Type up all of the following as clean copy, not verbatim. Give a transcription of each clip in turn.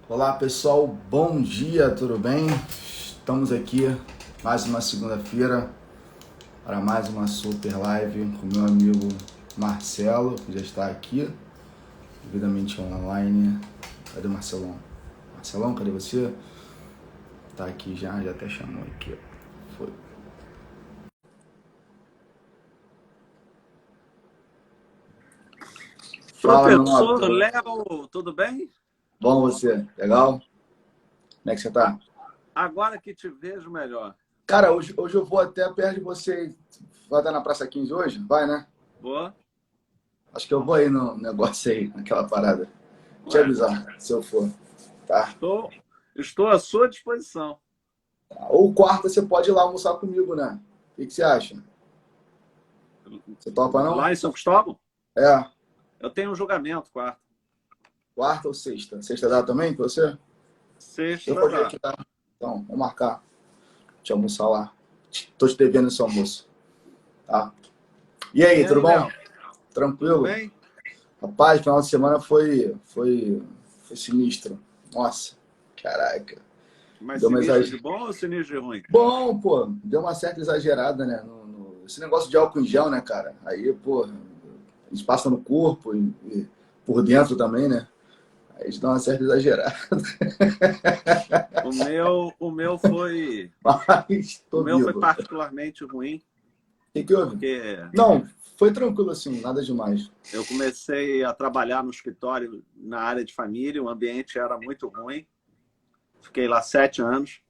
Olá pessoal, bom dia, tudo bem? Estamos aqui mais uma segunda-feira para mais uma super live com meu amigo Marcelo, que já está aqui, devidamente online. Cadê o Marcelão? Marcelão, cadê você? Tá aqui já até chamou aqui. Foi. Fala, meu Professor nobre. Léo, tudo bem? Bom você? Legal? Como é que você tá? Agora que te vejo melhor. Cara, hoje eu vou até perto de você. Vai estar na Praça 15 hoje? Vai, né? Boa. Acho que eu vou aí no negócio aí, naquela parada. Te Ué, avisar, se eu for, tá? estou à sua disposição. Ou quarta você pode ir lá almoçar comigo, né? O que você acha? Você topa não? Lá em São Cristóvão, É, eu tenho um julgamento quarta. quarta ou sexta? Sexta dá também pra você? Eu Sexta vou ver dá. aqui, tá? Então, vou marcar de almoçar lá. Tô te devendo esse almoço, tá? E E aí, tudo aí, bom? Léo, tudo Tranquilo? bem? Rapaz, final de semana foi sinistro. Nossa, caraca. Mas Deu uma sinistro de exagerada. bom ou sinistro de ruim? Bom, pô, deu uma certa exagerada, né? Esse negócio de álcool em gel, né, cara? Aí, pô, a gente passa no corpo e por dentro também, né? Aí a gente dá uma certa exagerada. O meu foi, Mas o tô meu foi vivo. particularmente ruim, Que houve? porque Não, foi tranquilo assim, nada demais. eu comecei a trabalhar no escritório na área de família, o ambiente era muito ruim. Fiquei lá 7 anos.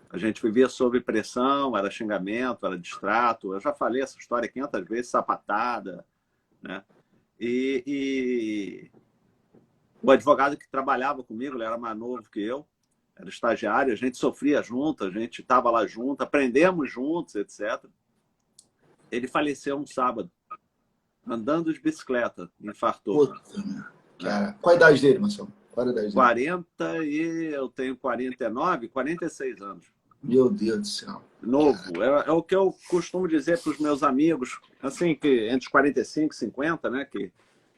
A gente vivia sob pressão, era xingamento, era distrato. Eu já falei essa história 500 vezes, sapatada, né? E o advogado que trabalhava comigo, ele era mais novo que eu, era estagiário, a gente sofria junto, a gente estava lá junto, aprendemos juntos, etc. Ele faleceu um sábado, andando de bicicleta, infartou, Puta, né? né? Cara, qual a idade dele, Marcelo? Qual a idade dele? 40 e eu tenho 49, 46 anos. Meu Deus do céu. Novo. É o que eu costumo dizer para os meus amigos, assim, que entre os 45 e 50, né, que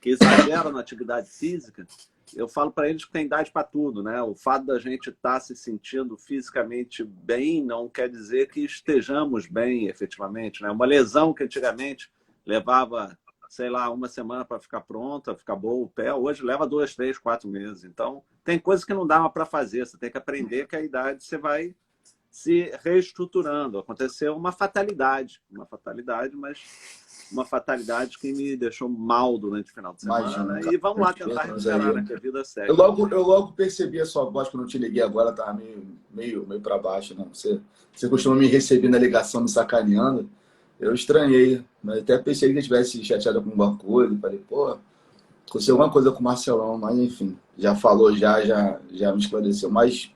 exageram na atividade física, eu falo para eles que tem idade para tudo, né? O fato da gente estar se sentindo fisicamente bem não quer dizer que estejamos bem, efetivamente, né? Uma lesão que antigamente levava, sei lá, uma semana para ficar pronta, ficar bom o pé, hoje leva 2, 3, 4 meses. Então, tem coisas que não dá para fazer. Você tem que aprender que a idade você vai se reestruturando. Aconteceu uma fatalidade, mas uma fatalidade que me deixou mal durante o final de Imagina, semana. cara. E vamos lá tentar Respeitamos aí. recuperar, né? Que a vida Eu segue. logo, eu logo percebi a sua voz quando eu te liguei agora, tava meio para baixo, não. Você costuma me receber na ligação me sacaneando. Eu estranhei, mas até pensei que tivesse chateado com alguma coisa. Falei, pô, aconteceu alguma coisa com o Marcelão, mas enfim, já falou, já me esclareceu. Mas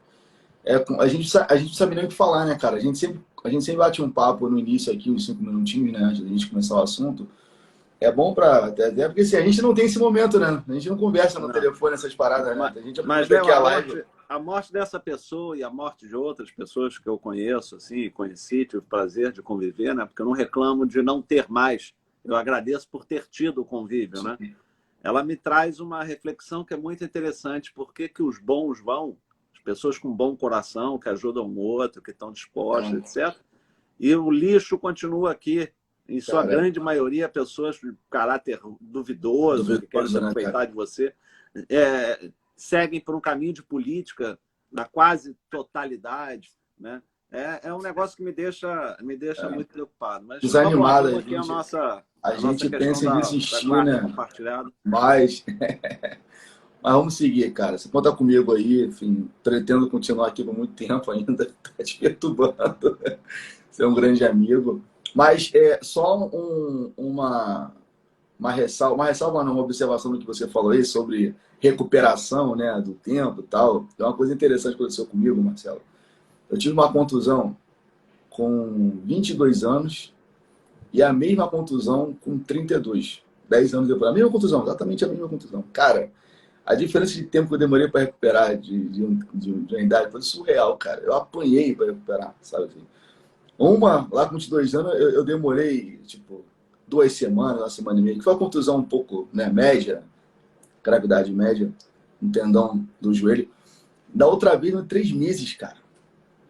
a gente não sabe nem o que falar, né, cara? A gente sempre bate um papo no início aqui, uns 5 minutinhos, né, antes da gente começar o assunto. É bom pra. Até porque assim, a gente não tem esse momento, né? A gente não conversa no Não. telefone, essas paradas, né? Mas, A gente mas aproveita Léo, aqui a live. a morte dessa pessoa e a morte de outras pessoas que eu conheço, assim, conheci, tive o prazer de conviver, né? Porque eu não reclamo de não ter mais. Eu agradeço por ter tido o convívio, né? Ela me traz uma reflexão que é muito interessante. Por que que os bons vão? As pessoas com bom coração, que ajudam o outro, que estão dispostas, Então, etc. E o lixo continua aqui. Em sua cara, grande maioria, pessoas de caráter duvidoso, que querem se duvidoso, né, aproveitar cara? de você, seguem por um caminho de política na quase totalidade, né? É um negócio que me deixa muito preocupado. Mas vamos lá, Desanimado, vamos aqui a a nossa gente questão pensa em da desistir, guarda né? compartilhada. Mas vamos seguir, cara. Você conta comigo aí, enfim, pretendo continuar aqui por muito tempo ainda, tá te perturbando. Você é um grande amigo. Mas é só uma ressalva, não, uma observação do que você falou aí sobre recuperação, né, do tempo e tal. É uma coisa interessante que aconteceu comigo, Marcelo. Eu tive uma contusão com 22 anos e a mesma contusão com 32. 10 anos depois. A mesma contusão, exatamente a mesma contusão. Cara, a diferença de tempo que eu demorei para recuperar de uma idade foi surreal, cara. Eu apanhei para recuperar, sabe assim? Uma, lá com 22 anos, eu demorei, tipo, 2 semanas, uma semana e meia, que foi uma contusão um pouco, né, média, gravidade média. um tendão do joelho. Da outra vez, em 3 meses, cara.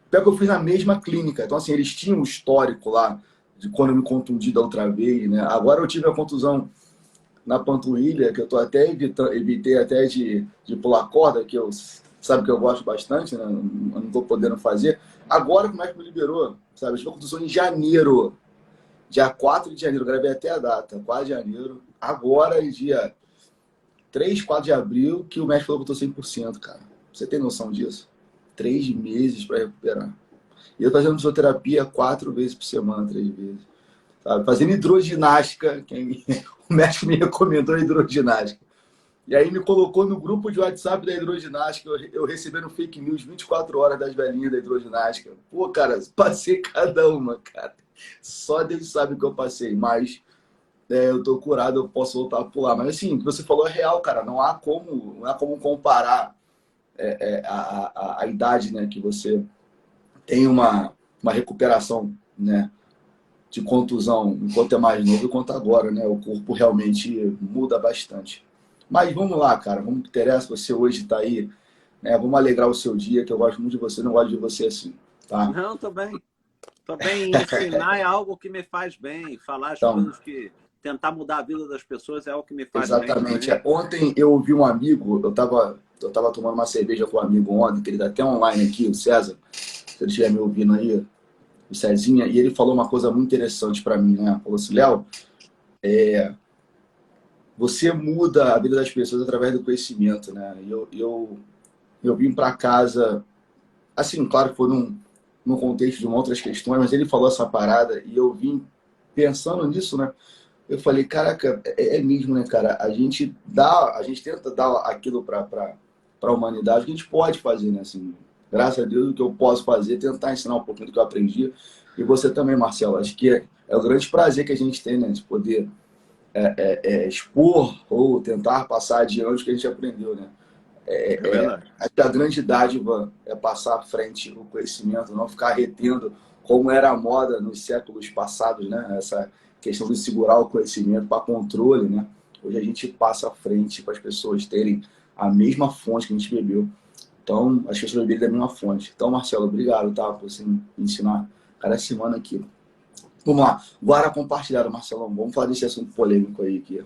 Pior que eu fiz na mesma clínica. Então, assim, eles tinham um histórico lá de quando eu me contundi da outra vez, né? Agora eu tive a contusão na panturrilha, que eu tô até evitei até de pular corda, que eu sabe que eu gosto bastante, né? Eu não tô podendo fazer. Agora como é que me liberou? Sabe? Eu tive a contusão em janeiro. Dia 4 de janeiro, gravei até a data, 4 de janeiro. Agora, dia 3, 4 de abril, que o médico falou que eu tô 100%, cara. Você tem noção disso? 3 meses para recuperar. E eu fazendo fisioterapia 4 vezes por semana, 3 vezes. Sabe? Fazendo hidroginástica, o médico me recomendou hidroginástica. E aí me colocou no grupo de WhatsApp da hidroginástica, eu recebendo fake news 24 horas das velhinhas da hidroginástica. Pô, cara, passei cada uma, cara. Só Deus sabe o que eu passei, mas eu tô curado, eu posso voltar a pular. Mas assim, o que você falou é real, cara. Não há como comparar a idade, né, que você tem uma recuperação, né, de contusão enquanto é mais novo enquanto agora, né? O corpo realmente muda bastante. Mas vamos lá, cara. Vamos que interessa. Você hoje está aí, né? Vamos alegrar o seu dia, que eu gosto muito de você, não gosto de você assim, tá? Não, tô bem. Tô bem. Ensinar é algo que me faz bem. Falar as Então, coisas que... Tentar mudar a vida das pessoas é algo que me faz bem exatamente. também. Ontem eu ouvi um amigo, eu tava tomando uma cerveja com um amigo ontem, que ele tá até online aqui, o César, se ele estiver me ouvindo aí, o Cezinha, e ele falou uma coisa muito interessante para mim, né? Falou assim, Léo, você muda a vida das pessoas através do conhecimento, né? Eu vim para casa, assim, claro que foi num contexto de outras questões, mas ele falou essa parada e eu vim pensando nisso, né? Eu falei, caraca, é mesmo, né, cara? A gente tenta dar aquilo para a humanidade que a gente pode fazer, né? Assim, graças a Deus, o que eu posso fazer é tentar ensinar um pouquinho do que eu aprendi. E você também, Marcelo. Acho que é o grande prazer que a gente tem, né? De poder expor ou tentar passar adiante o que a gente aprendeu, né? É verdade. Acho que a grande dádiva é passar à frente o conhecimento, não ficar retendo como era a moda nos séculos passados, né? Essa questão de segurar o conhecimento para controle, né? Hoje a gente passa à frente para as pessoas terem a mesma fonte que a gente bebeu. Então, as pessoas beberem da mesma fonte. Então, Marcelo, obrigado, tá? Por você me ensinar cada semana aqui. Vamos lá. Guarda compartilhada, Marcelão. Vamos falar desse assunto polêmico aí, que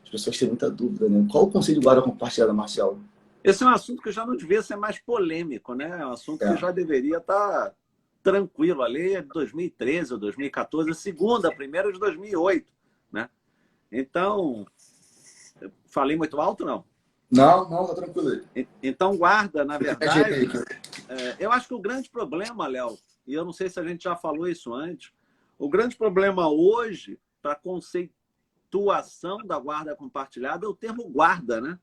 as pessoas têm muita dúvida, né? Qual o conceito de guarda compartilhada, Marcelo? Esse é um assunto que já não devia ser mais polêmico, né? É um assunto que É. já deveria estar tranquilo. A lei é de 2013 ou 2014, a segunda, a primeira é de 2008, né? Então, falei muito alto, não? Não, não, tá tranquilo aí. Então, guarda, na Ajeitei verdade, aqui. eu acho que o grande problema, Léo, e eu não sei se a gente já falou isso antes, o grande problema hoje, para conceituação da guarda compartilhada, é o termo guarda, né?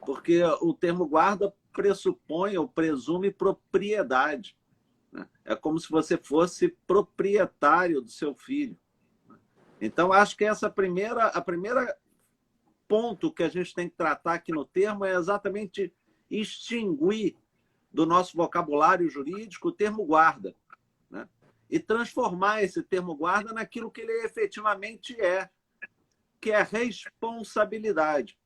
Porque o termo guarda pressupõe ou presume propriedade, né? É como se você fosse proprietário do seu filho. Então, acho que a primeira ponto que a gente tem que tratar aqui no termo é exatamente extinguir do nosso vocabulário jurídico o termo guarda, né? E transformar esse termo guarda naquilo que ele efetivamente é, que é responsabilidade.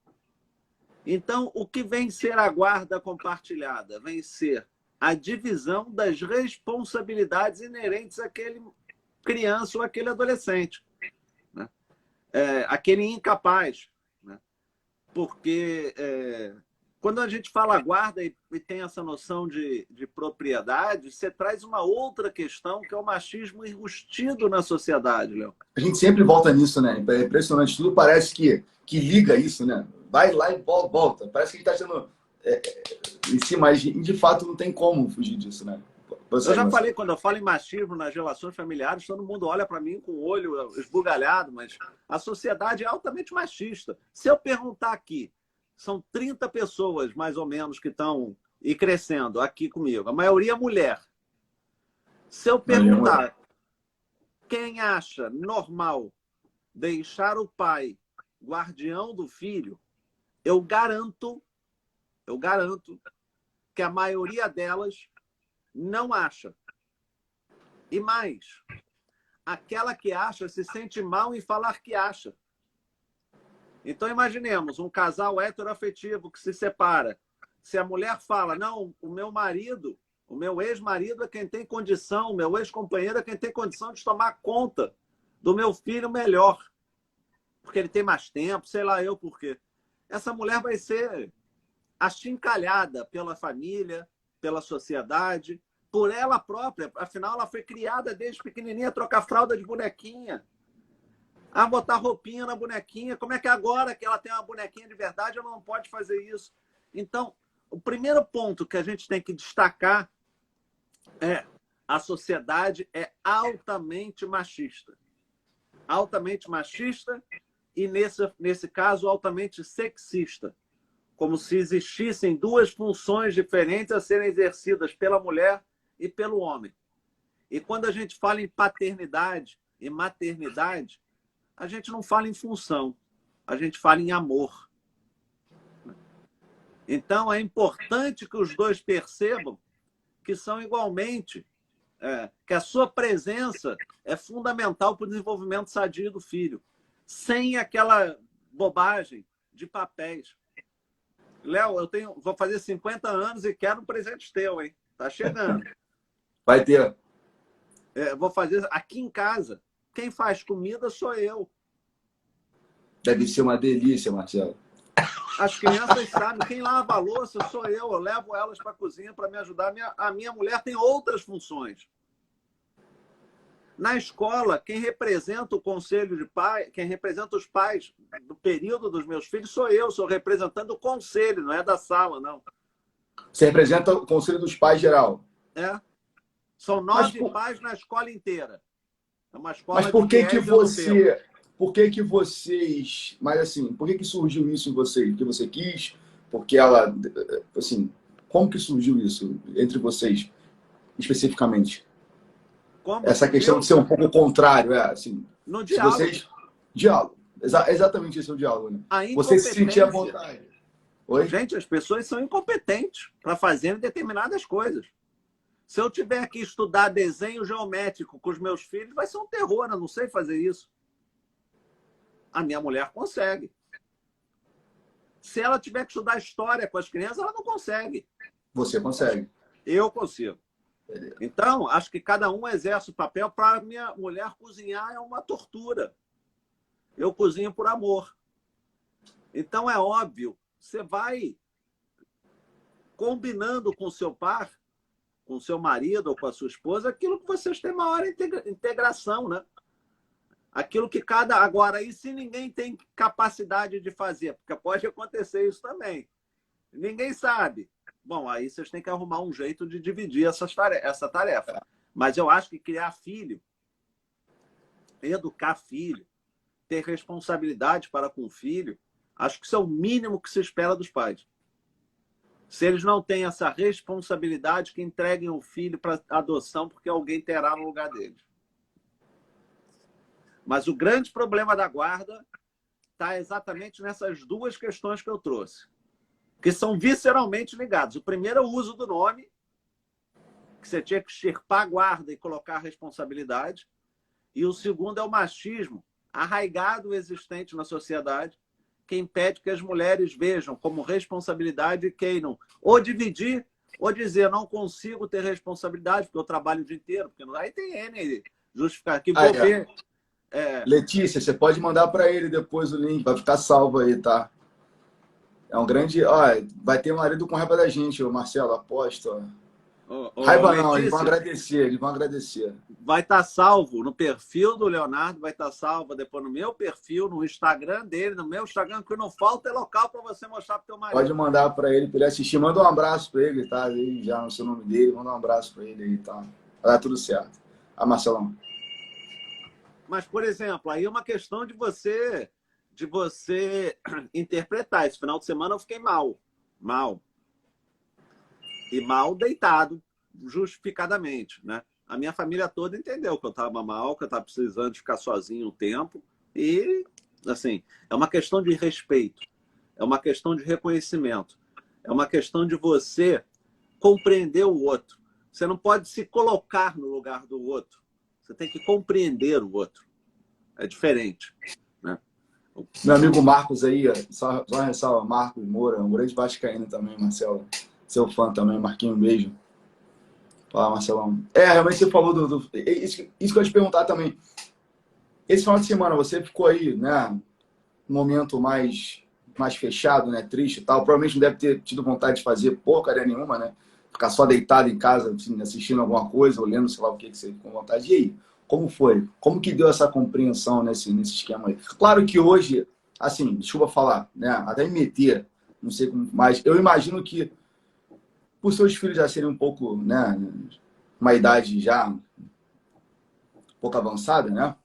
Então, o que vem ser a guarda compartilhada? Vem ser a divisão das responsabilidades inerentes àquele criança ou àquele adolescente, né? Aquele incapaz, né? Porque quando a gente fala guarda e tem essa noção de propriedade, você traz uma outra questão, que é o machismo enrustido na sociedade, Léo. A gente sempre volta nisso, né? É impressionante. Tudo parece que liga isso, né? Vai lá e volta. Parece que a gente está sendo em si, mas de fato não tem como fugir disso, né? Eu já Você. falei, quando eu falo em machismo nas relações familiares, todo mundo olha para mim com o olho esbugalhado, mas a sociedade é altamente machista. Se eu perguntar aqui, são 30 pessoas, mais ou menos, que estão e crescendo aqui comigo, a maioria mulher. Se eu perguntar quem acha normal deixar o pai guardião do filho, eu garanto que a maioria delas não acha. E mais, aquela que acha se sente mal em falar que acha. Então, imaginemos um casal heteroafetivo que se separa. Se a mulher fala, não, o meu marido, o meu ex-marido é quem tem condição, o meu ex-companheiro é quem tem condição de tomar conta do meu filho melhor, porque ele tem mais tempo, sei lá eu por quê. Essa mulher vai ser achincalhada pela família, pela sociedade, por ela própria. Afinal, ela foi criada desde pequenininha a trocar fralda de bonequinha, a botar roupinha na bonequinha. Como é que agora que ela tem uma bonequinha de verdade, ela não pode fazer isso? Então, o primeiro ponto que a gente tem que destacar é a sociedade é altamente machista. Altamente machista e, nesse caso, altamente sexista. Como se existissem duas funções diferentes a serem exercidas pela mulher e pelo homem. E quando a gente fala em paternidade e maternidade, a gente não fala em função, a gente fala em amor. Então, é importante que os dois percebam que são igualmente, que a sua presença é fundamental para o desenvolvimento sadio do filho, sem aquela bobagem de papéis. Léo, vou fazer 50 anos e quero um presente teu, hein? Tá chegando. Vai ter. Vou fazer aqui em casa. Quem faz comida sou eu. Deve ser uma delícia, Marcelo. As crianças sabem, quem lava a louça sou eu. Eu levo elas para a cozinha para me ajudar. A minha mulher tem outras funções. Na escola, quem representa o conselho de pai, quem representa os pais do período dos meus filhos sou eu. Sou representando o conselho, não é da sala, não. Você representa o Conselho dos Pais geral. São 9 pais na escola inteira. É uma escola Mas por que que você... Por que que vocês... Mas assim, por que que surgiu isso em vocês? Porque você quis? Porque ela... Assim, como que surgiu isso entre vocês, especificamente? Como essa surgiu? Questão de ser um pouco contrário, assim. No diálogo. Vocês... Diálogo. Exatamente esse é o diálogo, né? Você se sentia à vontade. Oi? Gente, as pessoas são incompetentes para fazerem determinadas coisas. Se eu tiver que estudar desenho geométrico com os meus filhos, vai ser um terror, eu não sei fazer isso. A minha mulher consegue. Se ela tiver que estudar história com as crianças, ela não consegue. Você consegue. Eu consigo. Então, acho que cada um exerce o papel. Para minha mulher, cozinhar é uma tortura. Eu cozinho por amor. Então, é óbvio, você vai combinando com o seu par, com o seu marido ou com a sua esposa, aquilo que vocês têm maior integração, né? Aquilo que cada... Agora, e se ninguém tem capacidade de fazer? Porque pode acontecer isso também. Ninguém sabe. Bom, aí vocês têm que arrumar um jeito de dividir essa tarefa. Mas eu acho que criar filho, educar filho, ter responsabilidade para com o filho, acho que isso é o mínimo que se espera dos pais. Se eles não têm essa responsabilidade, que entreguem o filho para adoção, porque alguém terá no lugar deles. Mas o grande problema da guarda está exatamente nessas duas questões que eu trouxe, que são visceralmente ligados. O primeiro é o uso do nome, que você tinha que extirpar a guarda e colocar a responsabilidade. E o segundo é o machismo arraigado existente na sociedade, que impede que as mulheres vejam como responsabilidade e queiram ou dividir ou dizer não consigo ter responsabilidade porque eu trabalho o dia inteiro. Porque aí tem N justificar que vou ver. Letícia, você pode mandar para ele depois o link, vai ficar salvo aí, tá? É um grande... vai ter marido com raiva da gente, o Marcelo, aposto. Raiva não, eles vão agradecer. Vai estar salvo no perfil do Leonardo, vai estar salvo depois no meu perfil, no Instagram dele, no meu Instagram, que não falta é local para você mostrar para o teu marido. Pode mandar para ele assistir. Manda um abraço para ele, tá? Ele já no seu nome dele, manda um abraço para ele aí, tá? Vai dar tudo certo. Marcelão. Mas, por exemplo, aí é uma questão de você interpretar. Esse final de semana eu fiquei mal. E mal deitado, justificadamente, né? A minha família toda entendeu que eu estava mal, que eu estava precisando de ficar sozinho um tempo. E, assim, é uma questão de respeito. É uma questão de reconhecimento. É uma questão de você compreender o outro. Você não pode se colocar no lugar do outro. Você tem que compreender o outro. É diferente, né? Meu amigo Marcos aí, ó, só ressalva, Marcos Moura, um grande vascaíno também, Marcelo. Seu fã também, Marquinho, um beijo. Fala, Marcelão. Realmente você falou isso que eu ia te perguntar também. Esse final de semana você ficou aí, né, um momento mais fechado, né, triste e tal. Provavelmente não deve ter tido vontade de fazer porcaria nenhuma, né? Ficar só deitado em casa, assim, assistindo alguma coisa, olhando, sei lá o que você ficou com vontade. E aí, como foi? Como que deu essa compreensão nesse esquema aí? Claro que hoje, assim, desculpa falar, né, até me meter, não sei como, mas eu imagino que por seus filhos já serem um pouco, né, uma idade já um pouco avançada, né?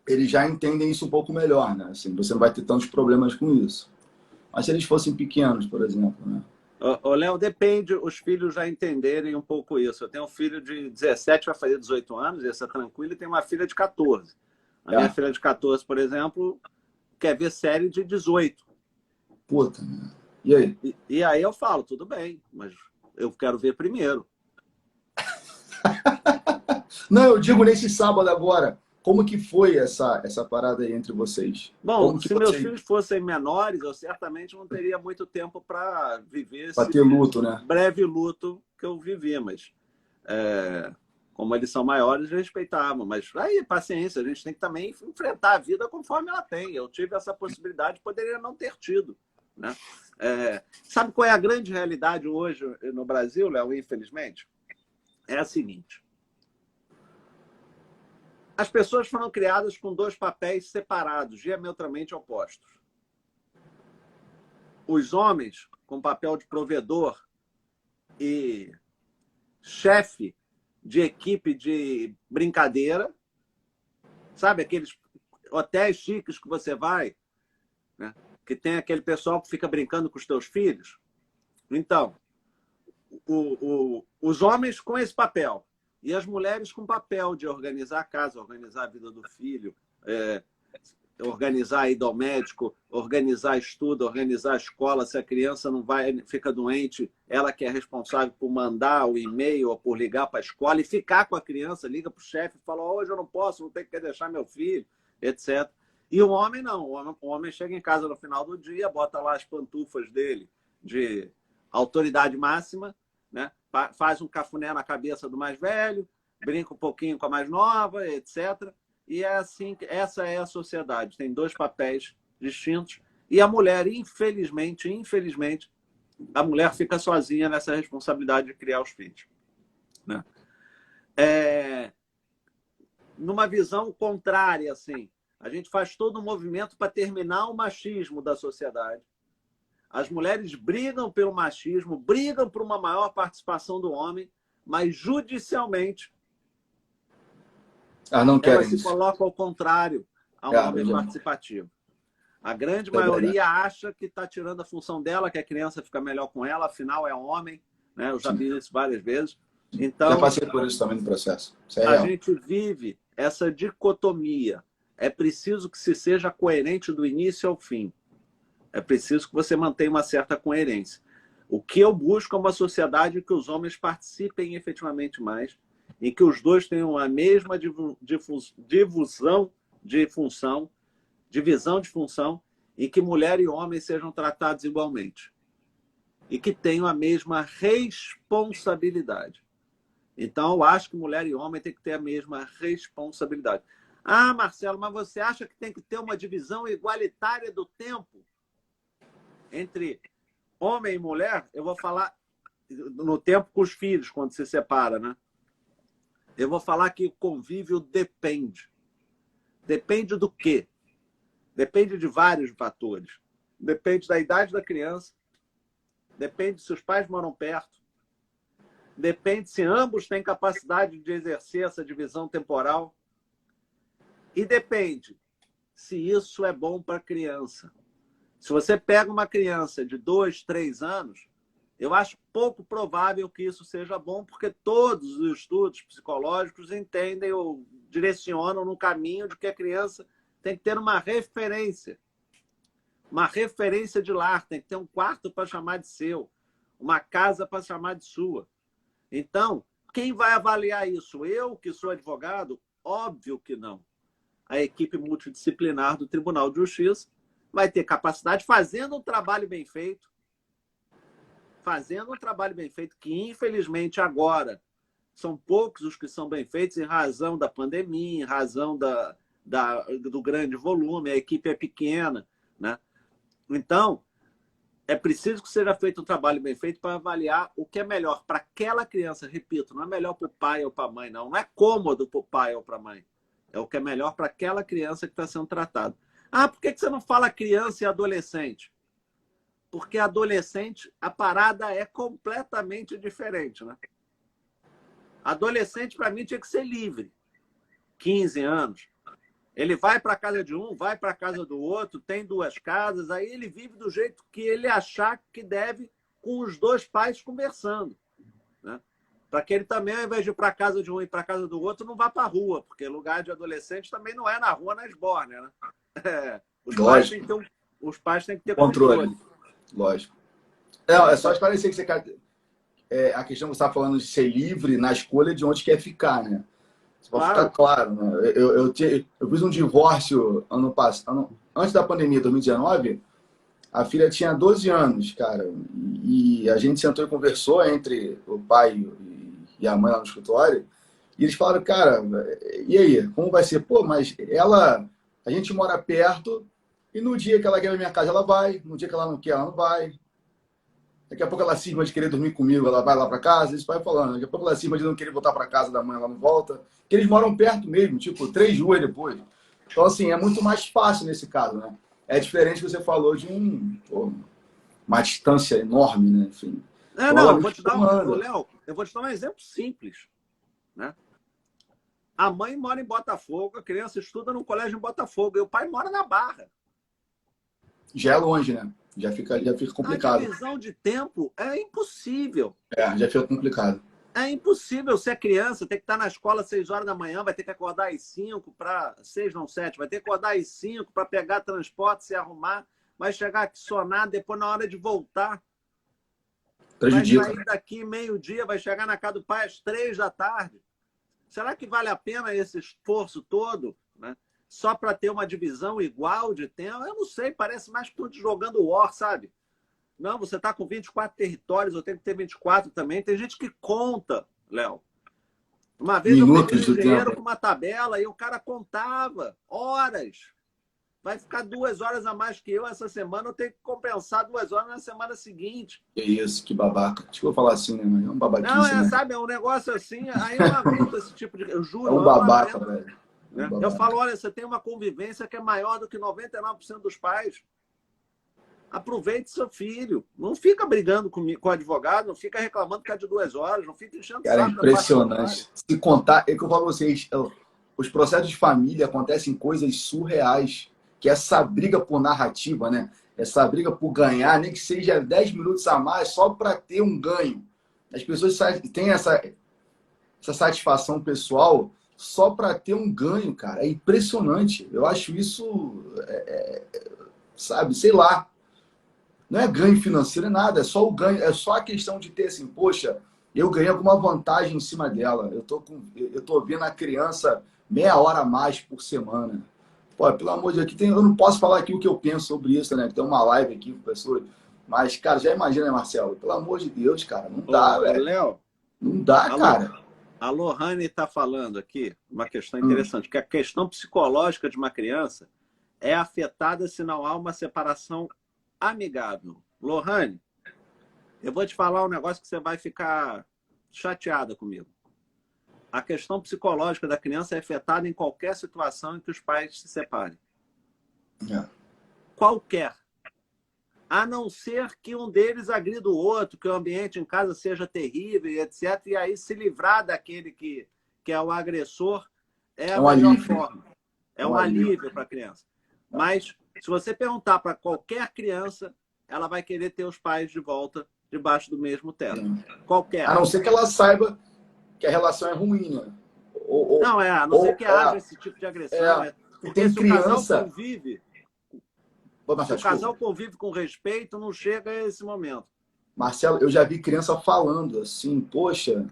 Eles já entendem isso um pouco melhor, né? Assim, você não vai ter tantos problemas com isso. Mas se eles fossem pequenos, por exemplo, né? Ô, Léo, depende os filhos já entenderem um pouco isso. Eu tenho um filho de 17, vai fazer 18 anos, esse é tranquilo, e tenho uma filha de 14. A minha É. filha de 14, por exemplo, quer ver série de 18. Puta, né? E aí? E aí eu falo, tudo bem, mas eu quero ver primeiro. Não, eu digo nesse sábado agora. Como que foi essa parada aí entre vocês? Bom, Como que se meus você... filhos fossem menores, eu certamente não teria muito tempo para viver Pra esse ter luto, né? breve luto que eu vivi, mas como eles são maiores, respeitavam. Mas aí, paciência, a gente tem que também enfrentar a vida conforme ela tem. Eu tive essa possibilidade, poderia não ter tido, né? Sabe qual é a grande realidade hoje no Brasil, Léo, infelizmente? É a seguinte. As pessoas foram criadas com dois papéis separados, diametralmente opostos. Os homens, com papel de provedor e chefe de equipe de brincadeira, sabe aqueles hotéis chiques que você vai, né? Que tem aquele pessoal que fica brincando com os teus filhos. Então, os homens com esse papel e as mulheres com o papel de organizar a casa, organizar a vida do filho, organizar a ida ao médico, organizar estudo, organizar a escola. Se a criança não vai, fica doente, ela que é responsável por mandar o e-mail ou por ligar para a escola e ficar com a criança, liga para o chefe e fala, hoje eu não posso, vou ter que deixar meu filho, etc. E o homem não, o homem chega em casa no final do dia, bota lá as pantufas dele de autoridade máxima, né? Faz um cafuné na cabeça do mais velho, brinca um pouquinho com a mais nova, etc. E é assim, essa é a sociedade. Tem dois papéis distintos. E a mulher, infelizmente, a mulher fica sozinha nessa responsabilidade de criar os filhos, né? Numa visão contrária, assim, a gente faz todo um movimento para terminar o machismo da sociedade. As mulheres brigam pelo machismo, brigam por uma maior participação do homem, mas judicialmente não ela querem se isso. coloca ao contrário a um homem participativo. A grande maioria acha que está tirando a função dela, que a criança fica melhor com ela, afinal é homem, né? Eu já vi isso várias vezes. Então, já passei por isso também no processo. Isso é a real. gente vive essa dicotomia. É preciso que se seja coerente do início ao fim. É preciso que você mantenha uma certa coerência. O que eu busco é uma sociedade em que os homens participem efetivamente mais e que os dois tenham a mesma divisão de função e que mulher e homem sejam tratados igualmente e que tenham a mesma responsabilidade. Então, eu acho que mulher e homem têm que ter a mesma responsabilidade. Ah, Marcelo, mas você acha que tem que ter uma divisão igualitária do tempo entre homem e mulher? Eu vou falar no tempo com os filhos, quando se separa, né? Eu vou falar que o convívio depende. Depende do quê? Depende de vários fatores. Depende da idade da criança, depende se os pais moram perto, depende se ambos têm capacidade de exercer essa divisão temporal e depende se isso é bom para a criança. Se você pega uma criança de 2, 3 anos, eu acho pouco provável que isso seja bom, porque todos os estudos psicológicos entendem ou direcionam no caminho de que a criança tem que ter uma referência de lar, tem que ter um quarto para chamar de seu, uma casa para chamar de sua. Então, quem vai avaliar isso? Eu, que sou advogado? Óbvio que não. A equipe multidisciplinar do Tribunal de Justiça, vai ter capacidade fazendo um trabalho bem feito, que infelizmente agora são poucos os que são bem feitos em razão da pandemia, em razão do grande volume, a equipe é pequena, né? Então, é preciso que seja feito um trabalho bem feito para avaliar o que é melhor para aquela criança. Repito, não é melhor para o pai ou para a mãe, não. Não é cômodo para o pai ou para a mãe. É o que é melhor para aquela criança que está sendo tratada. Ah, por que você não fala criança e adolescente? Porque adolescente, a parada é completamente diferente, né? Adolescente, para mim, tinha que ser livre. 15 anos. Ele vai para a casa de um, vai para a casa do outro, tem duas casas, aí ele vive do jeito que ele achar que deve, com os dois pais conversando, né? Para que ele também, ao invés de ir para a casa de um e para a casa do outro, não vá para a rua, porque lugar de adolescente também não é na rua, na esbórnia, né? Os pais têm que ter controle. Lógico. É só esclarecer que você quer. A questão que você está falando de ser livre na escolha de onde quer ficar, né? Para ficar claro, né? Eu fiz um divórcio ano passado, antes da pandemia, 2019. A filha tinha 12 anos, cara. E a gente sentou e conversou entre o pai e a mãe lá no escritório. E eles falaram, cara, e aí? Como vai ser? Pô, mas a gente mora perto e no dia que ela quer ir na minha casa, ela vai. No dia que ela não quer, ela não vai. Daqui a pouco ela cisma de querer dormir comigo, ela vai lá para casa, isso vai falando. Daqui a pouco ela cisma de não querer voltar para casa da mãe, ela não volta. Porque eles moram perto mesmo, tipo, 3 ruas depois. Então, assim, é muito mais fácil nesse caso, né? É diferente que você falou de uma distância enorme, né? Enfim. Não, eu vou te dar Léo, eu vou te dar um exemplo simples, né? A mãe mora em Botafogo, a criança estuda num colégio em Botafogo, e o pai mora na Barra. Já é longe, né? Já fica complicado. A divisão de tempo é impossível. Já fica complicado. É impossível ser criança, tem que estar na escola às 6 horas da manhã, vai ter que acordar às 5 para... 6 não, 7, vai ter que acordar às 5 para pegar transporte, se arrumar, vai chegar aqui sonar, depois na hora de voltar. Prejudica. Vai sair daqui meio-dia, vai chegar na casa do pai às 3 da tarde. Será que vale a pena esse esforço todo, né? Só para ter uma divisão igual de tempo? Eu não sei, parece mais que estou jogando War, sabe? Não, você está com 24 territórios, eu tenho que ter 24 também. Tem gente que conta, Léo. Uma vez eu peguei um engenheiro com uma tabela e o cara contava horas. Vai ficar 2 horas a mais que eu essa semana, eu tenho que compensar 2 horas na semana seguinte. Que isso, que babaca. Deixa eu falar assim, né? É um babaquice, não, né? sabe, é um negócio assim, aí eu não aguento esse tipo de... Eu juro, é um babaca, velho. Né? Eu falo, olha, você tem uma convivência que é maior do que 99% dos pais. Aproveite seu filho. Não fica brigando com o advogado, não fica reclamando que é de 2 horas, não fica enchendo o saco. Cara, é impressionante. Se contar, é que eu falo pra vocês, os processos de família acontecem coisas surreais, que é essa briga por narrativa, né? Essa briga por ganhar, nem que seja 10 minutos a mais, só para ter um ganho. As pessoas têm essa satisfação pessoal só para ter um ganho, cara. É impressionante. Eu acho isso, sabe, sei lá. Não é ganho financeiro, é nada. É só o ganho, é só a questão de ter assim, poxa, eu ganhei alguma vantagem em cima dela. Eu tô vendo a criança meia hora a mais por semana. Pô, pelo amor de Deus, eu não posso falar aqui o que eu penso sobre isso, né? Tem uma live aqui com pessoas. Mas, cara, já imagina, né, Marcelo? Pelo amor de Deus, cara, não dá, velho. Léo, não dá, cara. A Lohane está falando aqui uma questão interessante, que a questão psicológica de uma criança é afetada se não há uma separação amigável. Lohane, eu vou te falar um negócio que você vai ficar chateada comigo. A questão psicológica da criança é afetada em qualquer situação em que os pais se separem. Qualquer. A não ser que um deles agrida o outro, que o ambiente em casa seja terrível, etc. E aí se livrar daquele que é o agressor é a melhor forma. É um alívio para a criança. Mas se você perguntar para qualquer criança, ela vai querer ter os pais de volta debaixo do mesmo teto. Qualquer. A não ser que ela saiba que a relação é ruim, né? A não ser que haja esse tipo de agressão. Porque tem se criança... o casal convive... Se o casal convive com respeito, não chega a esse momento. Marcelo, eu já vi criança falando assim, poxa,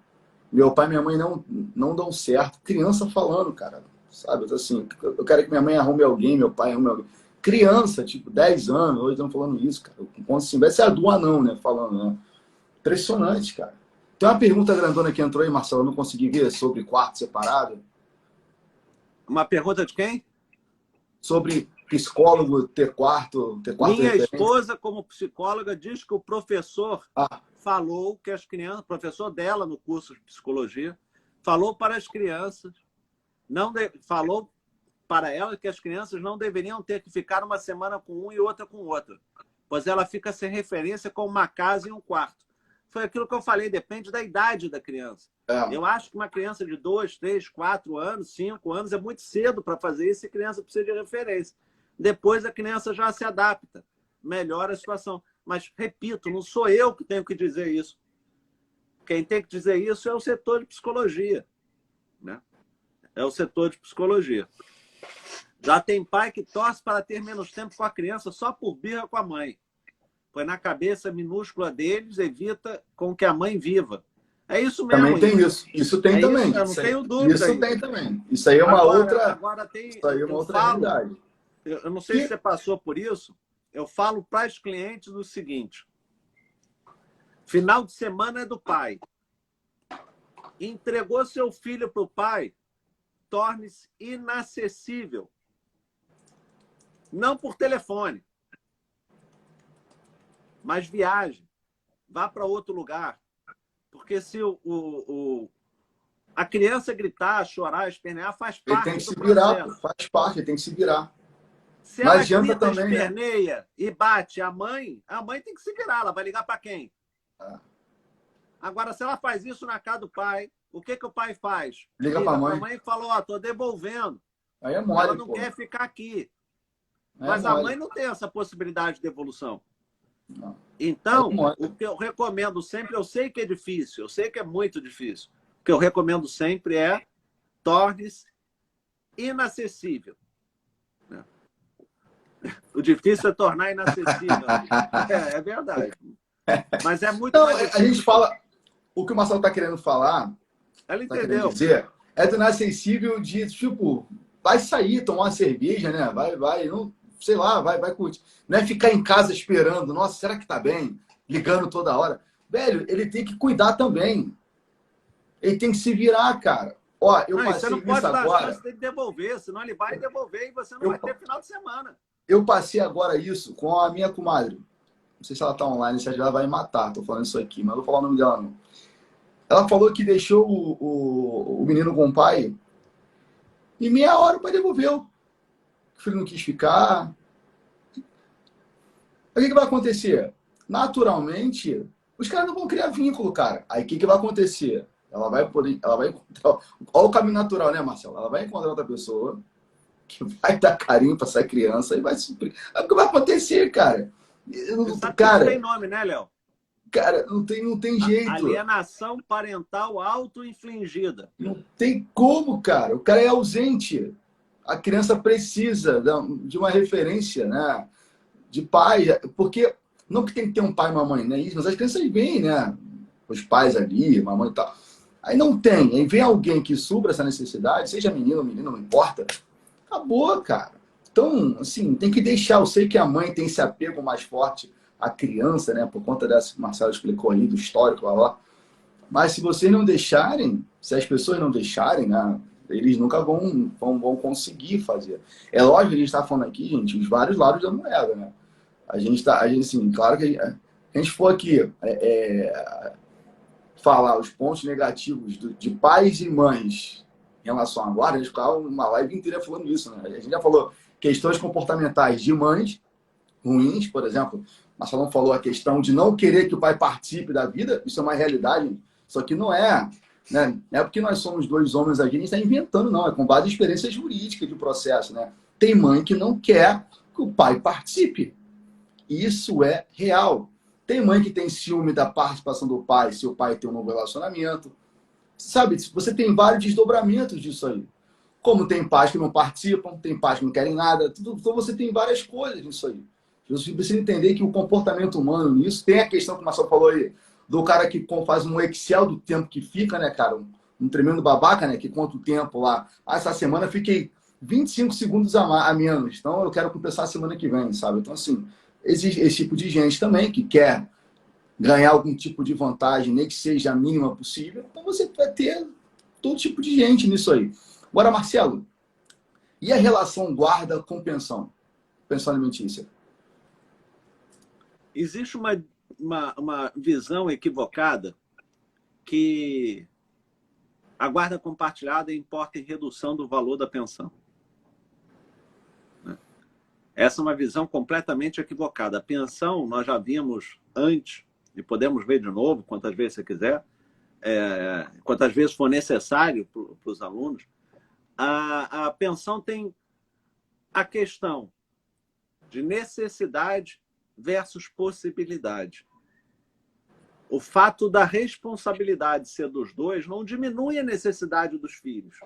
meu pai e minha mãe não dão certo. Criança falando, cara, sabe? Assim, eu quero que minha mãe arrume alguém, meu pai arrume alguém. Criança, tipo, 10 anos, hoje estão falando isso, cara. Como se tivesse a do anão, né? Falando, né? Impressionante, cara. Tem uma pergunta grandona que entrou aí, Marcelo, eu não consegui ver, sobre quarto separado. Uma pergunta de quem? Sobre psicólogo ter quarto Minha referência. esposa, como psicóloga, diz que o professor Ah, falou que as crianças, professor dela no curso de psicologia, falou para as crianças, falou para ela que as crianças não deveriam ter que ficar uma semana com um e outra com outro, pois ela fica sem referência com uma casa e um quarto. Foi aquilo que eu falei, depende da idade da criança. é. Eu acho que uma criança de 2, 3, 4 anos, 5 anos, é muito cedo para fazer isso e a criança precisa de referência. Depois a criança já se adapta, melhora a situação. Mas, repito, não sou eu que tenho que dizer isso. Quem tem que dizer isso é o setor de psicologia, né? É o setor de psicologia. Já tem pai que torce para ter menos tempo com a criança só por birra com a mãe. Pois na cabeça minúscula deles evita com que a mãe viva. É isso mesmo. Também tem isso. Isso tem também. Isso, eu não tenho dúvida. Isso tem também. Isso aí é uma outra. Agora tem, Isso aí é uma outra falo, realidade. eu não sei se você passou por isso. Eu falo para os clientes o seguinte: final de semana é do pai. Entregou seu filho para o pai, torne-se inacessível. Não por telefone, mas viaje. Vá para outro lugar. Porque se a criança gritar, chorar, espernear, faz parte do processo. Ele tem que se virar, faz parte, ele tem que se virar. Se ela grita, esperneia e bate a mãe tem que se virar. Ela vai ligar para quem? Agora, se ela faz isso na casa do pai, o que o pai faz? Liga para a mãe e fala, ó, tô devolvendo. Aí é mole, ela não quer ficar aqui. Mas mole. a mãe não tem essa possibilidade de devolução. Não. Então, o que eu recomendo sempre, eu sei que é difícil, eu sei que é muito difícil. O que eu recomendo sempre é torne-se inacessível. O difícil é tornar inacessível. É verdade. Mas é muito mais difícil. A gente fala... O que o Marcelo está querendo falar... Ela entendeu. Tá dizer, é do inacessível de, tipo... Vai sair, tomar uma cerveja, né? Vai, não... Sei lá, vai curtir. Não é ficar em casa esperando. Nossa, será que tá bem? Ligando toda hora. Velho, ele tem que cuidar também. Ele tem que se virar, cara. Ó, eu passei você não pode dar agora. Chance de devolver, senão ele vai devolver e você não vai ter final de semana. Eu passei agora isso com a minha comadre. Não sei se ela tá online, se ela vai me matar. Tô falando isso aqui, mas não vou falar o nome dela, não. Ela falou que deixou o menino com o pai e meia hora o pai devolveu. O filho não quis ficar. O que vai acontecer? Naturalmente, os caras não vão criar vínculo, cara. Aí o que vai acontecer? Ela vai encontrar... Olha o caminho natural, né, Marcelo? Ela vai encontrar outra pessoa que vai dar carinho para essa criança e vai suprir. Aí o que vai acontecer, cara? Cara, não tem nome, né, Léo? Cara, não tem jeito. Alienação parental auto-infligida. Não tem como, cara. O cara é ausente. A criança precisa de uma referência, né? De pai. Porque não que tem que ter um pai e uma mãe, né? Mas as crianças vêm, né? Os pais ali, mamãe e tal. Aí não tem. Aí vem alguém que supra essa necessidade, seja menino ou menina, não importa. Acabou, cara. Então, assim, tem que deixar. Eu sei que a mãe tem esse apego mais forte à criança, né? Por conta dessa que o Marcelo explicou aí, do histórico lá. Mas se vocês não deixarem, se as pessoas não deixarem, né? Eles nunca vão conseguir fazer. É lógico que a gente está falando aqui, gente, os vários lados da moeda, né? A gente, assim, claro que a gente for aqui falar os pontos negativos de pais e mães em relação à guarda, a gente ficava uma live inteira falando isso, né? A gente já falou questões comportamentais de mães ruins, por exemplo. Marcelão falou a questão de não querer que o pai participe da vida, isso é uma realidade, só que não é... Né? Não é porque nós somos dois homens aqui, a gente está inventando, não. É com base em experiência jurídica de processo. Né? Tem mãe que não quer que o pai participe. Isso é real. Tem mãe que tem ciúme da participação do pai se o pai tem um novo relacionamento. Sabe, você tem vários desdobramentos disso aí. Como tem pais que não participam, tem pais que não querem nada. Então você tem várias coisas nisso aí. Você precisa entender que o comportamento humano nisso, tem a questão que o Marcelo falou aí, do cara que faz um Excel do tempo que fica, né, cara? Um tremendo babaca, né? Que conta o tempo lá. Ah, essa semana fiquei 25 segundos a menos. Então, eu quero compensar semana que vem, sabe? Então, assim, existe esse tipo de gente também que quer ganhar algum tipo de vantagem, nem que seja a mínima possível. Então, você vai ter todo tipo de gente nisso aí. Agora, Marcelo, e a relação guarda com pensão? Pensão alimentícia? Existe uma visão equivocada que a guarda compartilhada importa em redução do valor da pensão. Essa é uma visão completamente equivocada. A pensão, nós já vimos antes, e podemos ver de novo, quantas vezes você quiser, quantas vezes for necessário para os alunos, a pensão tem a questão de necessidade versus possibilidade. O fato da responsabilidade ser dos dois não diminui a necessidade dos filhos,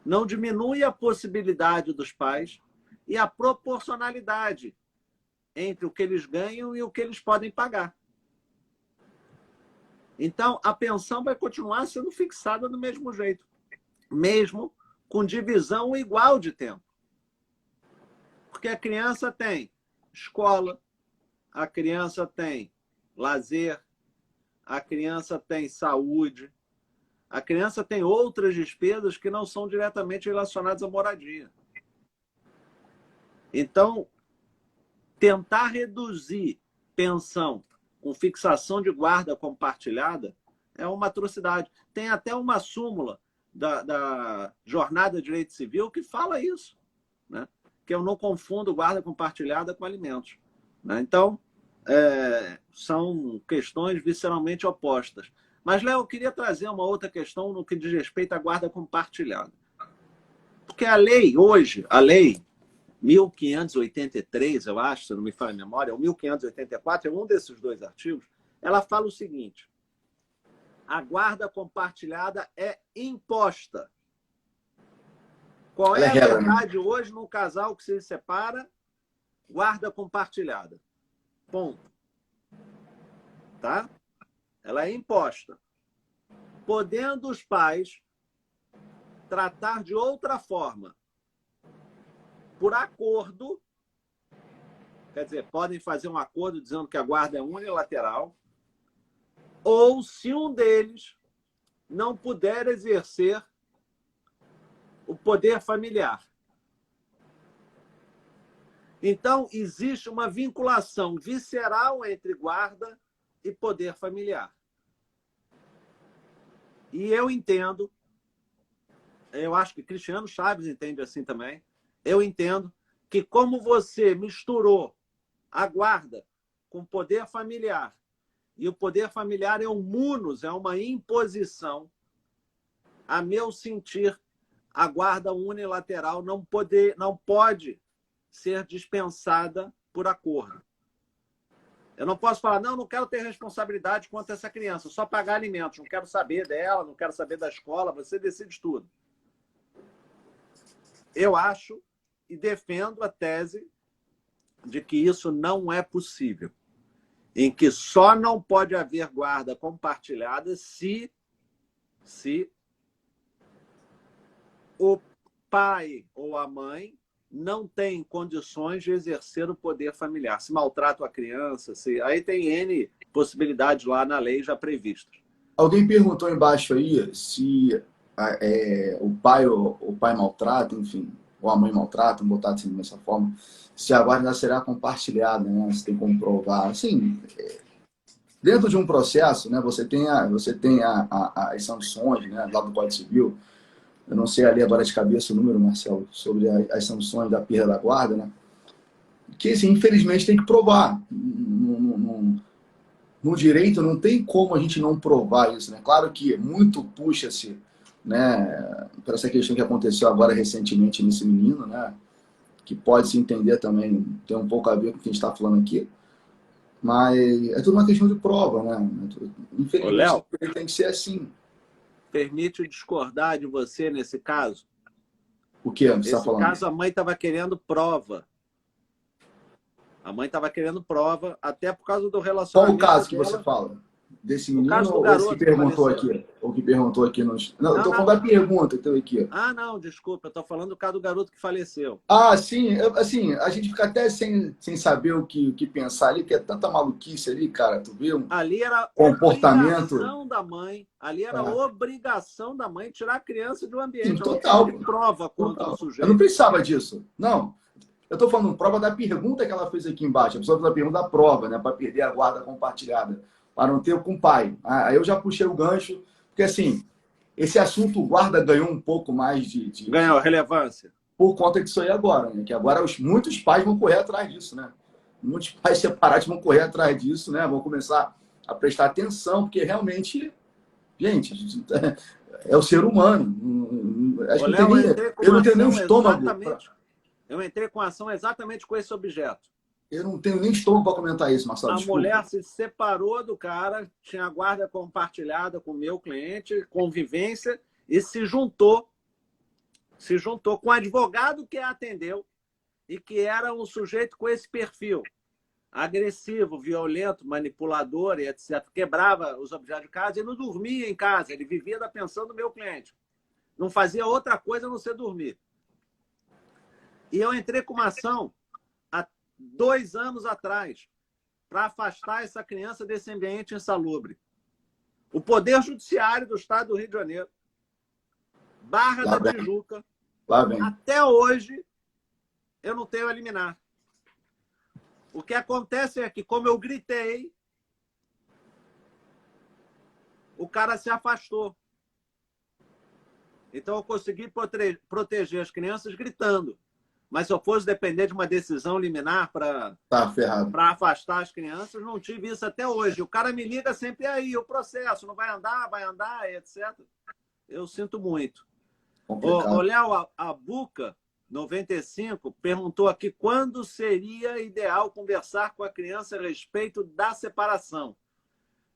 não diminui a possibilidade dos pais e a proporcionalidade entre o que eles ganham e o que eles podem pagar. Então, a pensão vai continuar sendo fixada do mesmo jeito, mesmo com divisão igual de tempo. Porque a criança tem escola, a criança tem lazer, a criança tem saúde, a criança tem outras despesas que não são diretamente relacionadas à moradia. Então, tentar reduzir pensão com fixação de guarda compartilhada é uma atrocidade. Tem até uma súmula da Jornada de Direito Civil que fala isso, né? Que eu não confundo guarda compartilhada com alimentos, né? Então, são questões visceralmente opostas. Mas, Léo, eu queria trazer uma outra questão no que diz respeito à guarda compartilhada. Porque a lei, hoje, a lei 1583, eu acho, se não me falha a memória, ou 1584, é um desses dois artigos, ela fala o seguinte: a guarda compartilhada é imposta. Qual é a verdade hoje no casal que se separa? Guarda compartilhada. Ponto. Tá? Ela é imposta. Podendo os pais tratar de outra forma, por acordo, quer dizer, podem fazer um acordo dizendo que a guarda é unilateral, ou se um deles não puder exercer o poder familiar. Então, existe uma vinculação visceral entre guarda e poder familiar. E eu entendo, eu acho que Cristiano Chaves entende assim também, eu entendo que como você misturou a guarda com poder familiar, e o poder familiar é um munus, é uma imposição, a meu sentir, a guarda unilateral não pode ser dispensada por acordo. Eu não posso falar, não quero ter responsabilidade quanto a essa criança, só pagar alimentos, não quero saber dela, não quero saber da escola, você decide tudo. Eu acho e defendo a tese de que isso não é possível, em que só não pode haver guarda compartilhada se o pai ou a mãe não tem condições de exercer o poder familiar. Se maltrata a criança, aí tem N possibilidades lá na lei já previstas. Alguém perguntou embaixo aí se o pai maltrata, enfim, ou a mãe maltrata, vamos botar assim dessa forma, se a guarda será compartilhada, né? Se tem como provar. Assim, dentro de um processo, né, você tem as sanções, né, lá do Código Civil. Eu não sei ali agora de cabeça o número, Marcelo, sobre as sanções da perda da guarda, né? Que, assim, infelizmente, tem que provar. No direito não tem como a gente não provar isso, né? Claro que muito puxa-se, né, para essa questão que aconteceu agora recentemente nesse menino, né? Que pode se entender também, tem um pouco a ver com o que a gente está falando aqui. Mas é tudo uma questão de prova, né? Infelizmente, Léo, tem que ser assim. permite discordar de você nesse caso? O que você está Nesse falando? caso, a mãe estava querendo prova. A mãe estava querendo prova, até por causa do Qual o relacionamento caso que dela. você fala? desse O menino caso do ou esse que garoto que perguntou faleceu. aqui? Ou que perguntou aqui nos. Não, eu Não, tô não. falando da pergunta que tem aqui. Ah, não, desculpa, eu estou falando do caso do garoto que faleceu. Ah, sim, assim, a gente fica até sem saber o que pensar ali, que é tanta maluquice ali, cara. Tu vê um Ali era comportamento. obrigação da mãe, ali era É, obrigação da mãe tirar a criança do sim, ambiente. Eu não preciso de total, prova contra o total. Eu não sujeito. precisava disso. Não. Eu estou falando prova da pergunta que ela fez aqui embaixo. A pessoa fez a pergunta da prova, né? Para perder a guarda compartilhada, para não ter com o pai. Aí eu já puxei o gancho, porque assim, esse assunto guarda ganhou um pouco mais Ganhou relevância. por conta disso aí agora, né? Que agora muitos pais vão correr atrás disso, né? Muitos pais separados vão correr atrás disso, né? Vão começar a prestar atenção, porque realmente, gente, é o ser humano. Acho Ô, que não tem Léo, nem, eu entrei com eu uma não tenho nem o ação estômago. exatamente. Eu entrei com a ação exatamente com esse objeto. Eu não tenho nem estômago para comentar isso, Marcelo, A desculpa. mulher se separou do cara, tinha guarda compartilhada com o meu cliente, convivência, e se juntou com o advogado que a atendeu e que era um sujeito com esse perfil agressivo, violento, manipulador e etc. Quebrava os objetos de casa e não dormia em casa. Ele vivia da pensão do meu cliente. Não fazia outra coisa a não ser dormir. E eu entrei com uma ação há 2 anos atrás para afastar essa criança desse ambiente insalubre. O Poder Judiciário do Estado do Rio de Janeiro, Barra Lá da vem, Tijuca, lá vem. até hoje eu não tenho a liminar. O que acontece é que, como eu gritei, o cara se afastou. Então, eu consegui proteger as crianças gritando. Mas se eu fosse depender de uma decisão liminar para Tá ferrado. afastar as crianças, não tive isso até hoje. O cara me liga sempre aí, o processo, não vai andar, etc. Eu sinto muito. Ô, Complicado. Léo, a Buca 95 perguntou aqui quando seria ideal conversar com a criança a respeito da separação,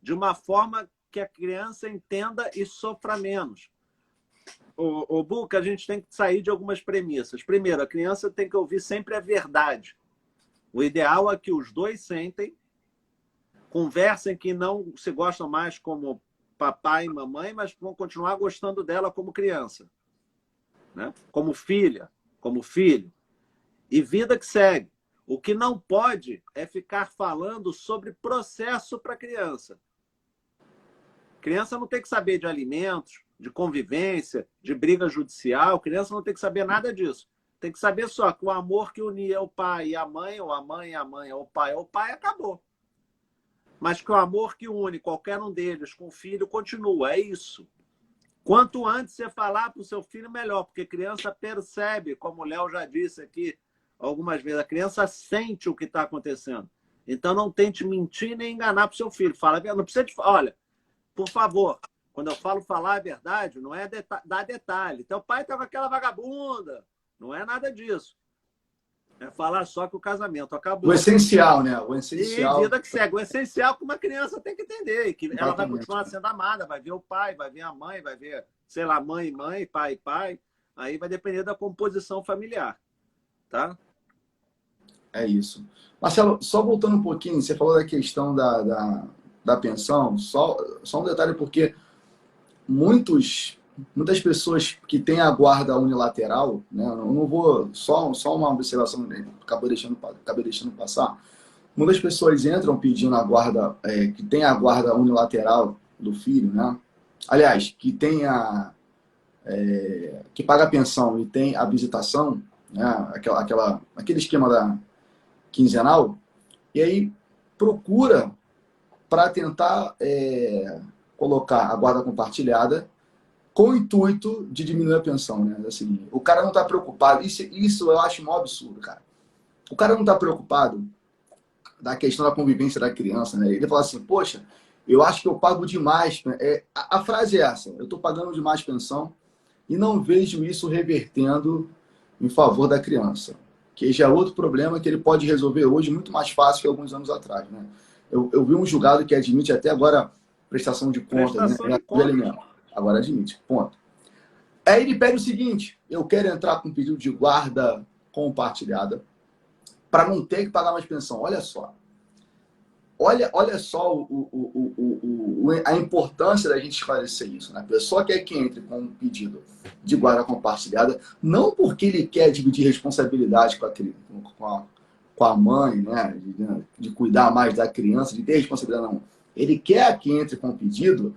de uma forma que a criança entenda e sofra menos. O Buca, a gente tem que sair de algumas premissas. Primeiro, a criança tem que ouvir sempre a verdade. O ideal é que os dois sentem, conversem que não se gostam mais como papai e mamãe, mas vão continuar gostando dela como criança, né? Como filha, como filho. E vida que segue. O que não pode é ficar falando sobre processo para criança. Criança não tem que saber de alimentos, de convivência, de briga judicial. Criança não tem que saber nada disso. Tem que saber só que o amor que unia o pai e a mãe, ou a mãe e a mãe, ou o pai, acabou. Mas que o amor que une qualquer um deles com o filho continua. É isso. Quanto antes você falar para o seu filho, melhor. Porque criança percebe, como o Léo já disse aqui algumas vezes, a criança sente o que está acontecendo. Então, não tente mentir nem enganar para o seu filho. Fala, não precisa de... Olha, por favor, quando eu falo falar a verdade, não é dar detalhe. Teu pai está com aquela vagabunda. Não é nada disso. É falar só que o casamento acabou. O essencial, né? O E essencial. vida que segue. O essencial que uma criança tem que entender. Que ela vai Exatamente. continuar sendo amada. Vai ver o pai, vai ver a mãe, vai ver, sei lá, mãe e mãe, pai e pai. Aí vai depender da composição familiar. Tá? É isso. Marcelo, só voltando um pouquinho, você falou da questão da pensão, só um detalhe, porque muitas pessoas que têm a guarda unilateral, né? Eu não vou, só uma observação, né? Acabei deixando passar. Muitas pessoas entram pedindo a guarda, que tem a guarda unilateral do filho, né? Aliás, que paga a pensão e tem a visitação, né? Aquele esquema da quinzenal, e aí procura para tentar colocar a guarda compartilhada com o intuito de diminuir a pensão, né? Assim, o cara não está preocupado, isso eu acho um absurdo, cara. O cara não está preocupado da questão da convivência da criança, né? Ele fala assim, poxa, eu acho que eu pago demais. A frase é essa, eu estou pagando demais pensão e não vejo isso revertendo em favor da criança. Que já é outro problema que ele pode resolver hoje muito mais fácil que alguns anos atrás, né? Eu vi um julgado que admite até agora prestação de contas, Prestação né? de contas. Agora admite, ponto. Aí ele pede o seguinte, eu quero entrar com um pedido de guarda compartilhada para não ter que pagar mais pensão. Olha só. Olha só o a importância da gente esclarecer isso, né? A pessoa quer que entre com um pedido de guarda compartilhada, não porque ele quer dividir responsabilidade com a mãe, né? De cuidar mais da criança, de ter responsabilidade, não. Ele quer que entre com um pedido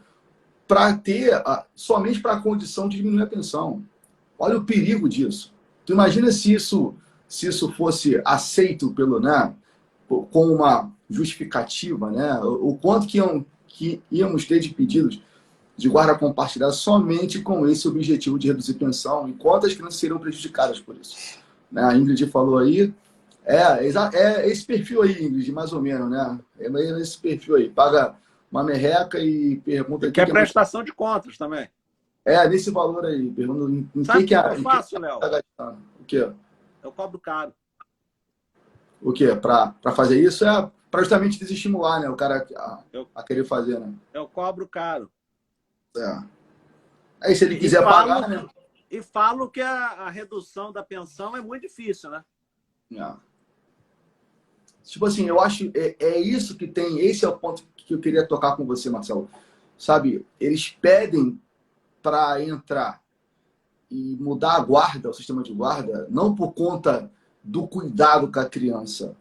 para ter, somente para a condição de diminuir a pensão. Olha o perigo disso. Tu imagina se isso fosse aceito pelo, né, com uma justificativa, né? O quanto que íamos ter de pedidos de guarda compartilhada somente com esse objetivo de reduzir pensão e quantas crianças seriam prejudicadas por isso. Né? A Ingrid falou aí, esse perfil aí, Ingrid, mais ou menos, né? É esse perfil aí, paga uma merreca e pergunta... Que é prestação de contas também. Nesse valor aí, pergunta em Sabe que eu faço, Léo? Tá gastando. O quê? Eu cobro caro. O quê? Para fazer isso para justamente desestimular, né? O cara a querer fazer, né? Eu cobro caro. Aí se ele quiser pagar, né? E falo que a redução da pensão é muito difícil, né? Tipo assim, eu acho isso que tem, esse é o ponto que eu queria tocar com você, Marcelo. Sabe, eles pedem para entrar e mudar a guarda, o sistema de guarda, não por conta do cuidado com a criança,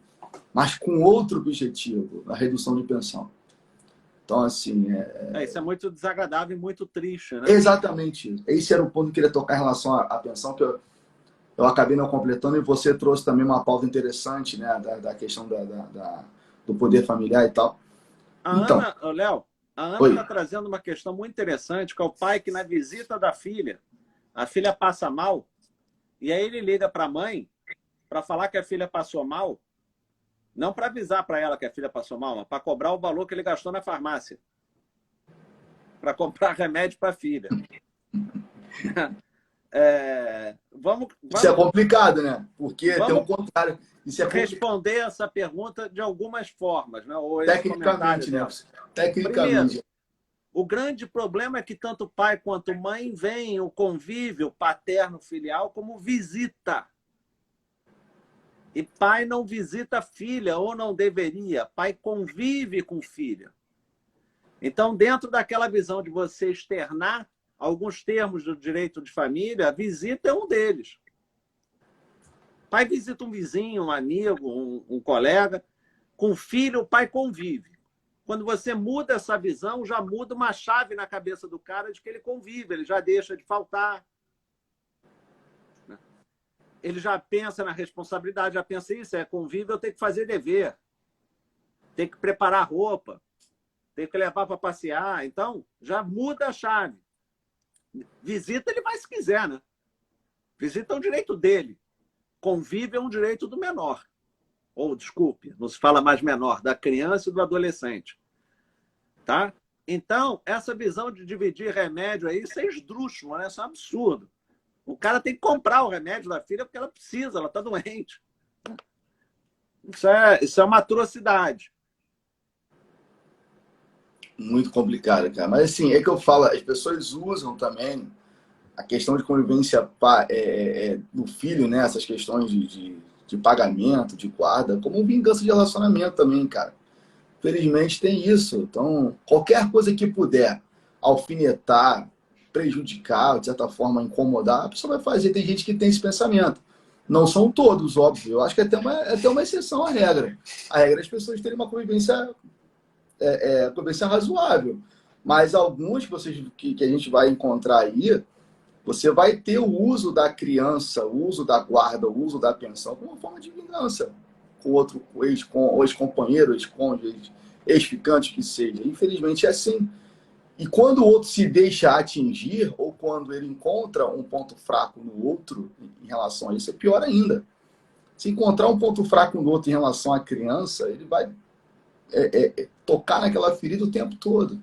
mas com outro objetivo, a redução de pensão. Então, assim... Isso é muito desagradável e muito triste, né? Exatamente. Esse era o ponto que eu queria tocar em relação à pensão, que eu acabei não completando, e você trouxe também uma pauta interessante, né, da questão do poder familiar e tal. Então, Léo, a Ana está trazendo uma questão muito interessante, que é o pai que na visita da filha, a filha passa mal, e aí ele liga para a mãe para falar que a filha passou mal, não para avisar para ela que a filha passou mal, mas para cobrar o valor que ele gastou na farmácia, para comprar remédio para a filha. Isso é complicado, né? Porque tem o contrário. Isso é responder essa pergunta de algumas formas, né? Ou tecnicamente, né? Tecnicamente. Primeiro, o grande problema é que tanto pai quanto mãe veem o convívio paterno-filial como visita. E pai não visita filha, ou não deveria. Pai convive com filha. Então, dentro daquela visão de você externar alguns termos do direito de família, a visita é um deles. Pai visita um vizinho, um amigo, um colega. Com filho, o pai convive. Quando você muda essa visão, já muda uma chave na cabeça do cara de que ele convive, ele já deixa de faltar. Ele já pensa na responsabilidade, já pensa isso, convívio, eu tenho que fazer dever, tenho que preparar roupa, tenho que levar para passear. Então, já muda a chave. Visita ele vai se quiser, né? Visita é um direito dele. Convívio é um direito do menor. Ou, desculpe, não se fala mais menor, da criança e do adolescente. Tá? Então, essa visão de dividir remédio aí, isso é esdrúxulo, né? Isso é um absurdo. O cara tem que comprar o remédio da filha porque ela precisa, ela está doente. Isso é uma atrocidade. Muito complicado, cara. Mas assim, é que eu falo, as pessoas usam também a questão de convivência do filho, né? Essas questões de pagamento, de guarda, como vingança de relacionamento também, cara. Felizmente tem isso. Então, qualquer coisa que puder alfinetar, prejudicar, de certa forma incomodar, a pessoa vai fazer. Tem gente que tem esse pensamento. Não são todos, óbvio. Eu acho que é até uma exceção à regra. A regra é as pessoas terem uma convivência razoável. Mas alguns que a gente vai encontrar aí, você vai ter o uso da criança, o uso da guarda, o uso da pensão como uma forma de vingança com outro ex-companheiro, ex-cônjuge, ex-ficante que seja. Infelizmente é assim. E quando o outro se deixa atingir, ou quando ele encontra um ponto fraco no outro em relação a isso, é pior ainda. Se encontrar um ponto fraco no outro em relação à criança, ele vai tocar naquela ferida o tempo todo.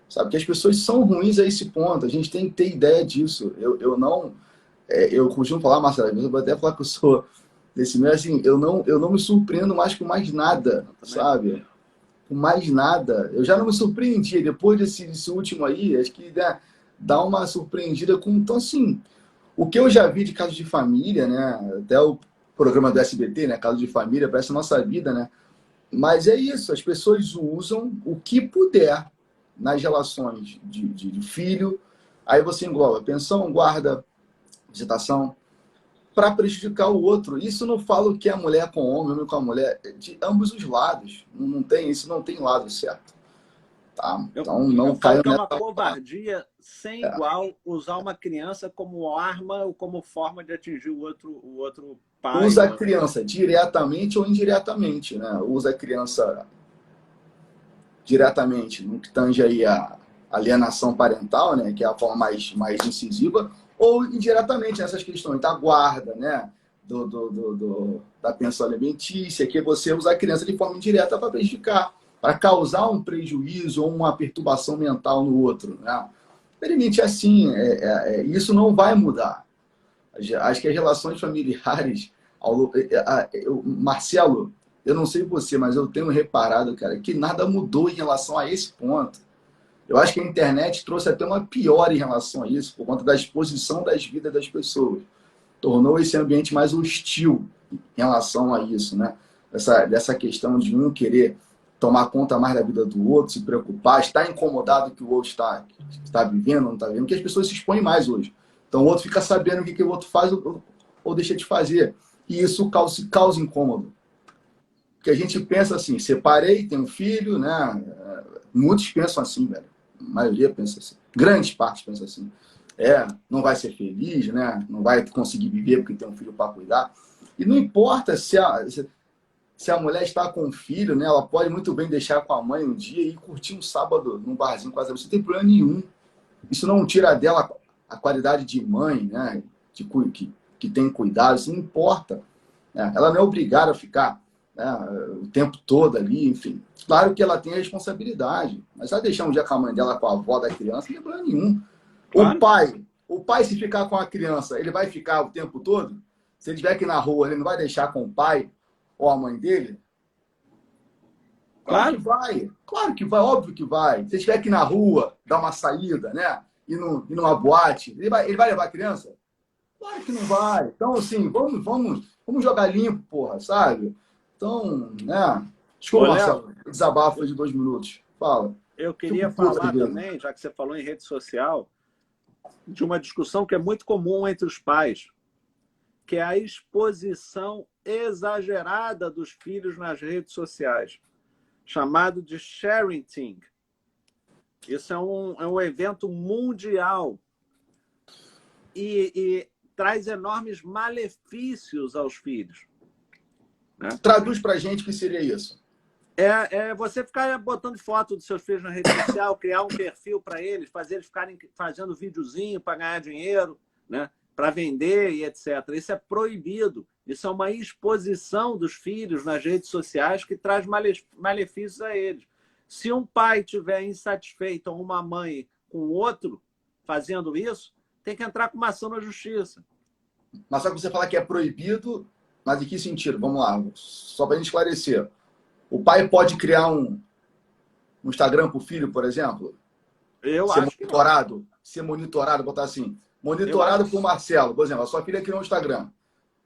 Sabe? Que as pessoas são ruins a esse ponto. A gente tem que ter ideia disso. Eu costumo falar, Marcelo, eu vou até falar que eu sou desse meio, assim, eu não me surpreendo mais com mais nada, sabe? Com mais nada. Eu já não me surpreendi. Depois desse último aí, acho que dá uma surpreendida com... Então, assim, o que eu já vi de casos de família, né? Até o programa do SBT, né? Caso de família, parece a nossa vida, né? Mas é isso. As pessoas usam o que puder nas relações de filho, aí você engloba pensão, guarda, visitação, para prejudicar o outro. Isso não falo que é mulher com homem com a mulher, de ambos os lados. Não tem isso, não tem lado certo. Tá? Então Eu não falo caia que é uma nessa. covardia sem igual usar uma criança como arma ou como forma de atingir o outro pai. Usa a criança diretamente ou indiretamente, né? Usa a criança diretamente no que tange aí a alienação parental, né? Que é a forma mais incisiva, ou indiretamente nessas questões da guarda, né? Da pensão alimentícia, que você usa a criança de forma indireta para prejudicar, para causar um prejuízo ou uma perturbação mental no outro, né? Experimente assim, isso não vai mudar. Acho que as relações familiares, Marcelo, eu não sei você, mas eu tenho reparado, cara, que nada mudou em relação a esse ponto. Eu acho que a internet trouxe até uma pior em relação a isso, por conta da exposição das vidas das pessoas. Tornou esse ambiente mais hostil em relação a isso, né? Dessa questão de um querer tomar conta mais da vida do outro, se preocupar, estar incomodado que o outro está vivendo, não está vivendo, que as pessoas se expõem mais hoje. Então o outro fica sabendo o que o outro faz ou deixa de fazer. E isso causa incômodo. Porque a gente pensa assim, separei, tenho um filho, né? Muitos pensam assim, velho. A maioria pensa assim. Grandes partes pensam assim. Não vai ser feliz, né? Não vai conseguir viver porque tem um filho para cuidar. E não importa se a mulher está com um filho, né? Ela pode muito bem deixar com a mãe um dia e curtir um sábado num barzinho com as amigas. Não tem problema nenhum. Isso não tira dela a qualidade de mãe, né? Que tem cuidado. Isso não importa. Né? Ela não é obrigada a ficar, né, o tempo todo ali, enfim. Claro que ela tem a responsabilidade, mas vai deixar um dia com a mãe dela, com a avó da criança, não tem problema nenhum. Claro. O pai, se ficar com a criança, ele vai ficar o tempo todo? Se ele estiver aqui na rua, ele não vai deixar com o pai ou a mãe dele? Claro que vai. Claro que vai, óbvio que vai. Se ele estiver aqui na rua, dar uma saída, né? Ir numa boate, ele vai levar a criança? Claro que não vai. Então, assim, vamos jogar limpo, porra, sabe? Então, né? Desculpa, Ô, Léo, Marcelo. Desabafo de 2 minutos. Fala. eu queria Fico puto às falar vezes. também, já que você falou em rede social, de uma discussão que é muito comum entre os pais, que é a exposição exagerada dos filhos nas redes sociais, chamado de sharenting. Isso é um evento mundial e traz enormes malefícios aos filhos. Né? Traduz pra gente o que seria isso. Você ficar botando foto dos seus filhos na rede social, criar um perfil para eles, fazer eles ficarem fazendo videozinho para ganhar dinheiro, né? Para vender e etc. Isso é proibido. Isso é uma exposição dos filhos nas redes sociais que traz malefícios a eles. Se um pai estiver insatisfeito ou uma mãe com outro fazendo isso, tem que entrar com uma ação na justiça. Mas só que você fala que é proibido, mas em que sentido? Vamos lá, só para a gente esclarecer. O pai pode criar um Instagram para o filho, por exemplo? Eu acho que não. Ser monitorado, botar assim, monitorado por Marcelo. Por exemplo, a sua filha criou um Instagram.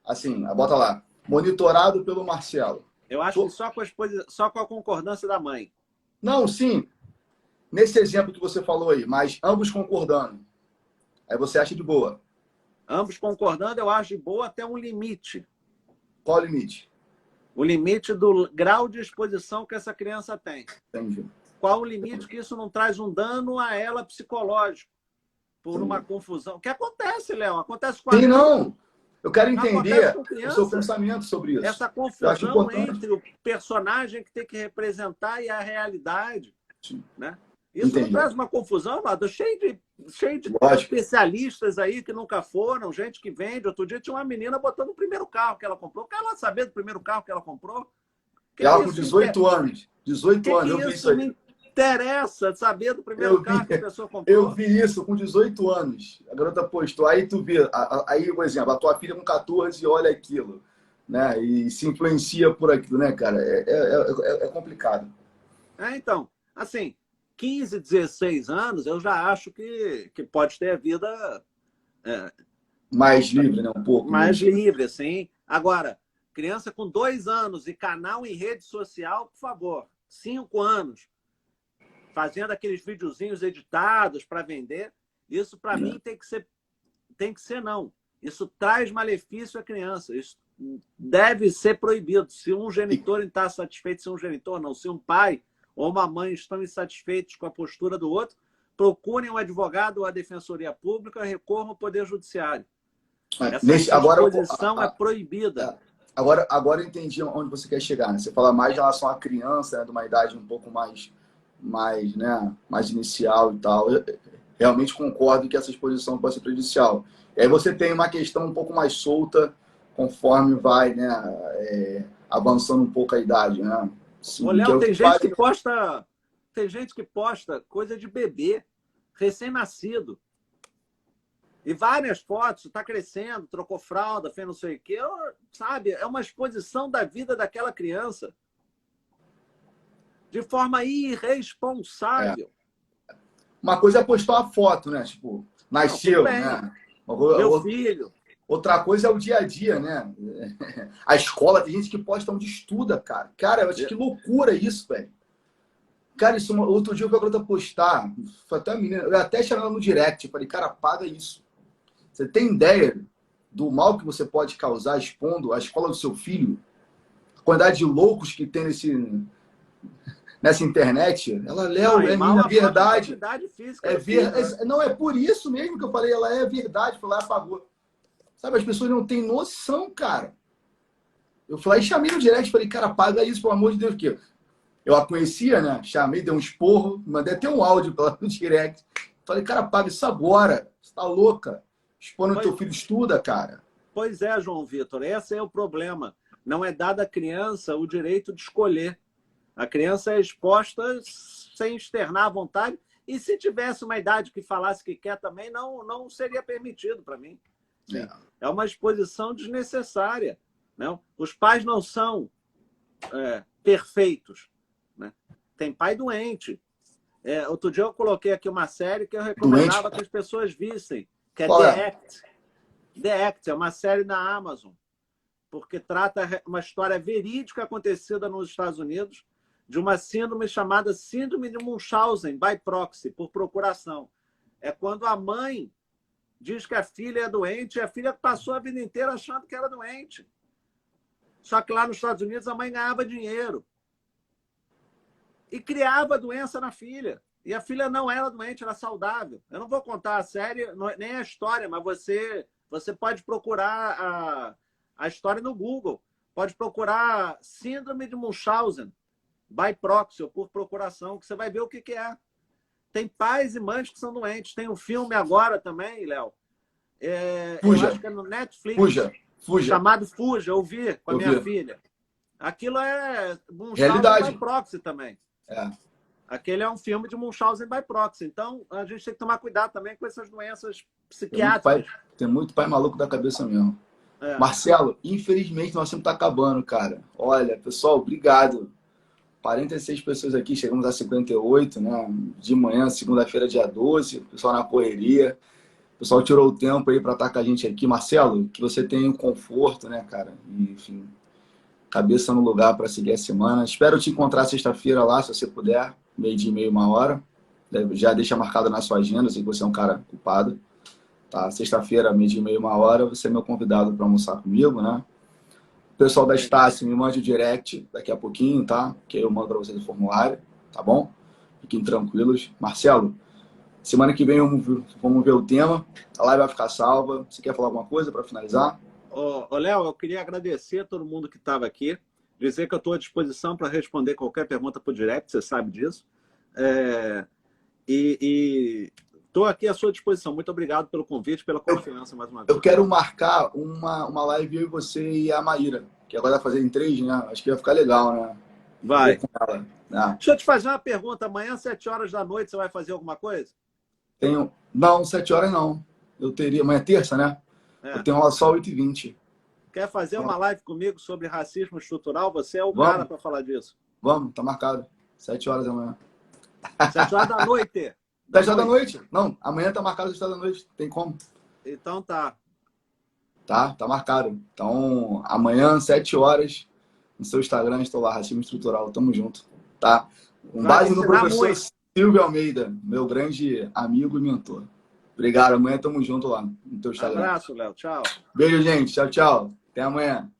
Assim, bota lá, monitorado pelo Marcelo. Eu acho que só com a concordância da mãe. Não, sim. Nesse exemplo que você falou aí, mas ambos concordando. Aí você acha de boa. Ambos concordando, eu acho de boa até um limite. Qual o limite? O limite do grau de exposição que essa criança tem. Entendi. Qual o limite que isso não traz um dano a ela psicológico? Por uma confusão. O que acontece, Léo? Acontece com a Sim, não. Eu quero entender o seu pensamento sobre isso. Essa confusão entre o personagem que tem que representar e a realidade. Né? Isso Entendi. não traz uma confusão, Lado? Cheio de especialistas aí que nunca foram, gente que vende. Outro dia tinha uma menina botando o primeiro carro que ela comprou. Quer ela saber do primeiro carro que ela comprou? Ela com 18 anos. 18 anos, eu vi isso aí. Me interessa saber do primeiro carro que a pessoa comprou. Eu vi isso com 18 anos. A garota postou. Aí tu vê, aí, por exemplo, a tua filha com 14 olha aquilo, né? E se influencia por aquilo, né, cara? É complicado. Então, assim, 15, 16 anos, eu já acho que pode ter a vida mais livre, né? Um pouco. Mais livre, assim. Agora, criança com 2 anos e canal em rede social, por favor, 5 anos, fazendo aqueles videozinhos editados para vender. Isso, para mim, tem que ser não. Isso traz malefício à criança. Isso deve ser proibido. Se um genitor não está satisfeito, se um genitor não, se um pai ou uma mãe estão insatisfeitos com a postura do outro, procurem um advogado ou a defensoria pública e recorram ao Poder Judiciário. Essa exposição é proibida. Agora eu entendi onde você quer chegar, né? Você fala mais em relação à criança, né, de uma idade um pouco mais, né, mais inicial e tal. Eu realmente concordo que essa exposição pode ser prejudicial. E aí você tem uma questão um pouco mais solta conforme vai, né, avançando um pouco a idade, né? Ô, Léo, tem gente que posta coisa de bebê, recém-nascido. E várias fotos, está crescendo, trocou fralda, fez não sei o quê. Sabe, é uma exposição da vida daquela criança. De forma irresponsável. Uma coisa é postar uma foto, né? Tipo, nasceu, né? Meu filho. Outra coisa é o dia a dia, né? A escola, tem gente que posta onde estuda, cara. Cara, eu acho que loucura isso, velho. Cara, isso, outro dia eu vi a garota postar, foi até a menina, eu até chamei ela no direct, eu falei, cara, apaga isso. Você tem ideia do mal que você pode causar expondo a escola do seu filho? A quantidade de loucos que tem nessa internet? Ela, Léo, é minha verdade. Não, é por isso mesmo que eu falei, ela é verdade, foi lá e apagou. Sabe, as pessoas não têm noção, cara. Eu falei, chamei no direct, falei, cara, apaga isso, pelo amor de Deus, que eu a conhecia, né? Chamei, dei um esporro, mandei até um áudio pra ela no direct. Falei, cara, apaga isso agora. Você tá louca? Expondo teu filho estuda, cara. Pois é, João Vitor, esse é o problema. Não é dado à criança o direito de escolher. A criança é exposta sem externar à vontade. E se tivesse uma idade que falasse que quer também, não seria permitido para mim. É uma exposição desnecessária. Não? Os pais não são perfeitos. Né? Tem pai doente. Outro dia eu coloquei aqui uma série que eu recomendava que as pessoas vissem, que é The Act. The Act é uma série da Amazon, porque trata uma história verídica acontecida nos Estados Unidos de uma síndrome chamada Síndrome de Munchausen by proxy, por procuração. É quando a mãe diz que a filha é doente e a filha passou a vida inteira achando que era doente. Só que lá nos Estados Unidos a mãe ganhava dinheiro e criava a doença na filha. E a filha não era doente, era saudável. Eu não vou contar a série, nem a história, mas você pode procurar a história no Google. Pode procurar Síndrome de Munchausen, by proxy, ou por procuração, que você vai ver o que é. Tem pais e mães que são doentes. Tem um filme agora também, Léo. Eu acho que é no Netflix. Fuja. Chamado Fuja, eu vi com a minha filha. Aquilo é Munchausen by proxy também. Aquele é um filme de Munchausen by proxy. Então, a gente tem que tomar cuidado também com essas doenças psiquiátricas. Tem muito pai maluco da cabeça mesmo. Marcelo, infelizmente, nosso tempo está acabando, cara. Olha, pessoal, obrigado. 46 pessoas aqui, chegamos a 58, né? De manhã, segunda-feira, dia 12. O pessoal na correria. O pessoal tirou o tempo aí para estar com a gente aqui. Marcelo, que você tenha um conforto, né, cara? E, enfim, cabeça no lugar para seguir a semana. Espero te encontrar sexta-feira lá, se você puder. 12h30, 1h. Já deixa marcado na sua agenda, eu sei que você é um cara ocupado. Tá? Sexta-feira, 12h30, 1h, você é meu convidado para almoçar comigo, né? O pessoal da Estácio me mande o direct daqui a pouquinho, tá? Que eu mando para vocês o formulário, tá bom? Fiquem tranquilos. Marcelo, semana que vem vamos ver o tema. A live vai ficar salva. Você quer falar alguma coisa para finalizar? Léo, eu queria agradecer a todo mundo que estava aqui. Dizer que eu estou à disposição para responder qualquer pergunta por direct, você sabe disso. E estou aqui à sua disposição. Muito obrigado pelo convite, pela confiança mais uma vez. Eu quero marcar uma live eu e você e a Maíra, que agora vai fazer em 3, né? Acho que vai ficar legal, né? Vai. Deixa eu te fazer uma pergunta. Amanhã, 7 horas da noite, você vai fazer alguma coisa? Não, 7 horas não. Eu teria... Amanhã é terça, né? Eu tenho aula só 8h20. Quer fazer uma live comigo sobre racismo estrutural? Você é o cara para falar disso. Vamos, tá marcado. 7 horas da manhã. 7 horas da noite. 7 horas da noite? Não, amanhã tá marcado 7 horas da noite. Tem como? Então tá. Tá marcado. Então, amanhã, 7 horas, no seu Instagram, estou lá, Racismo Estrutural. Tamo junto, tá? Com base no professor Silvio Almeida, meu grande amigo e mentor. Obrigado. Amanhã tamo junto lá no teu Instagram. Abraço, Léo. Tchau. Beijo, gente. Tchau, tchau. Até amanhã.